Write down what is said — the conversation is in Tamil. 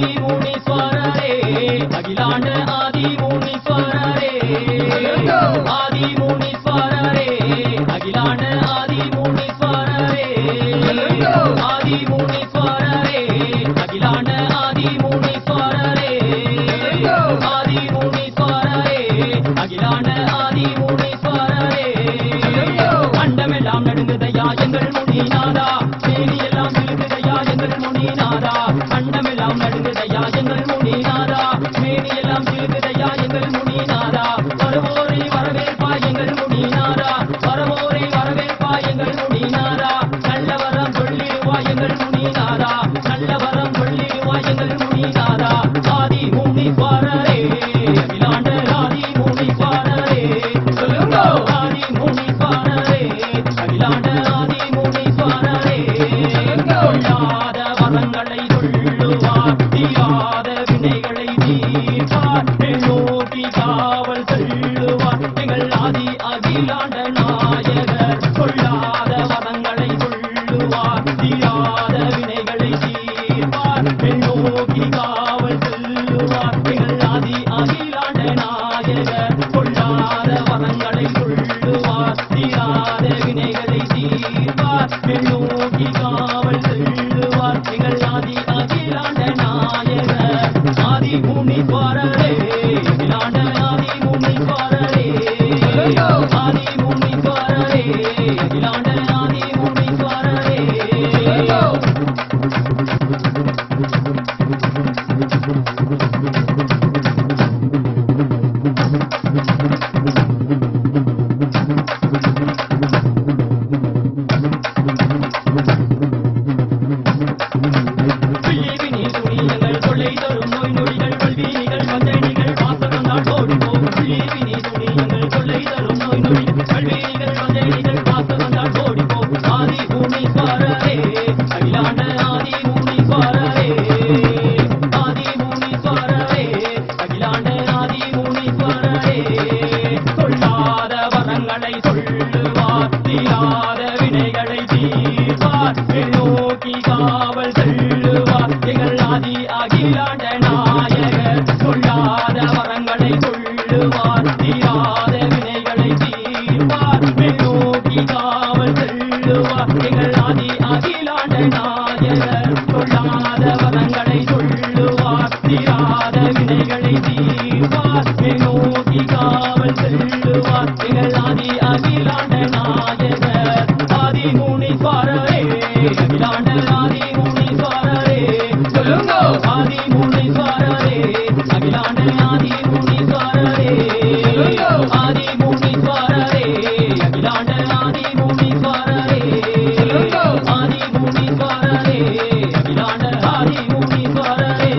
ஆதிமுனீஸ்வரரே அகிலாண்ட ஆதிமுனீஸ்வரரே ஆதிமுனீஸ்வரரே அகிலாண்ட ஆதிமுனீஸ்வரரே ஆதிமுனீஸ்வரரே அகிலாண்ட ஆதிமுனீஸ்வரரே ஆதிமுனீஸ்வரரே அகிலாண்ட ஆதிமுனீஸ்வரரே அண்டமெல்லாம் நடுங்குதையா எங்கள் முனிநாதா மேனியெல்லாம் விழுகுதையா எங்கள் முனிநாதா அண்டமெல்லாம் நடுங்குதையா எங்கள் முனிநாதா மேனியெல்லாம் விழுகுதையா எங்கள் முனிநாதா வருவோரை வரவேற்பா எங்கள் முனிநாதா வருவோரை வரவேற்பா எங்கள் முனிநாதா நல்லவரம் சொல்லிடுவா எங்கள் முனிநாதா நல்லவரம் சொல்லிடுவா எங்கள் முனிநாதா ஆதிமுனீஸ்வரரே அகிலாண்ட ஆதிமுனீஸ்வரரே சொல்லுங்க ஆதிமுனீஸ்வரரே அகிலாண்ட ஆதிமுனீஸ்வரரே கொள்ளாத வரங்களை சொல்லுவார் தீராத வினைகளை தீர்ப்பார் நோக்கி காவல் செல்லுவார் எங்கள் ஆதி அகிலாண்ட நாயகர் கொள்ளாத வரங்களை சொல்லுவார் தீராத வினைகளை தீர்ப்பார் நோக்கி காவல் செல்லுவார் எங்கள் ஆதி அகிலாண்ட நாயகர் கொள்ளாத வரங்களை சொல்லுவார் தீராத வினைகளை தீர்ப்பார் நோக்கி காவல் செல்லுவார் எங்கள் ஆதி அகிலாண்ட நாயகர் ஆதிமுனீஸ்வரரே அகிலாண்ட ஆதிமுனீஸ்வரரே ஆதிமுனீஸ்வரரே அகிலாண்ட ஆதிமுனீஸ்வரரே பிள்ளைவினில் துணியங்கள் கொள்ளை தரும் நோய் நொடிகள் கல்வினிகள் வந்தனிகள் பாசகந்தால் ஓடி போகும் பிள்ளைவினில் துணியங்கள் கொள்ளை தரும் நோய் நொடிகள் கல்வினிகள் வந்தனிகள் பாசகந்தால் ஓடி போகும் ஆதிமுனீஸ்வரரே அகிலாண்ட ஆதிமுனீஸ்வரரே ஆதிமுனீஸ்வரரே அகிலாண்ட ஆதிமுனீஸ்வரரே கொள்ளாத வரங்களை சொல்லுவார் தீராத வினைகளை தீர்ப்பார் நோக்கி காவல் செல்லுவார் எங்கள் ஆதி அகிலாண்ட நாயகர் கொள்ளாத வரங்களை சொல்லுவார் தீராத வினைகளை தீர்ப்பார் நோக்கி காவல் செல்லுவார் எங்கள் ஆதி அகிலாண்ட நாயகர் கொள்ளாத வரங்களை சொல்லுவார் தீராத வினைகளை தீர்ப்பார் நோக்கி காவல் செல்லுவார் எங்கள் ஆதி அகிலாண்ட நாயகர் ஆதிமுனீஸ்வரரே அகிலாண்ட ஆதிமுனீஸ்வரரே சொல்லுங்க ஆதிமுனீஸ்வரரே அகிலாண்ட ஆதிமுனீஸ்வரரே ஆதிமுனீஸ்வரரே அகிலாண்ட ஆதிமுனீஸ்வரரே ஆதிமுனீஸ்வரரே அகிலாண்ட ஆதிமுனீஸ்வரரே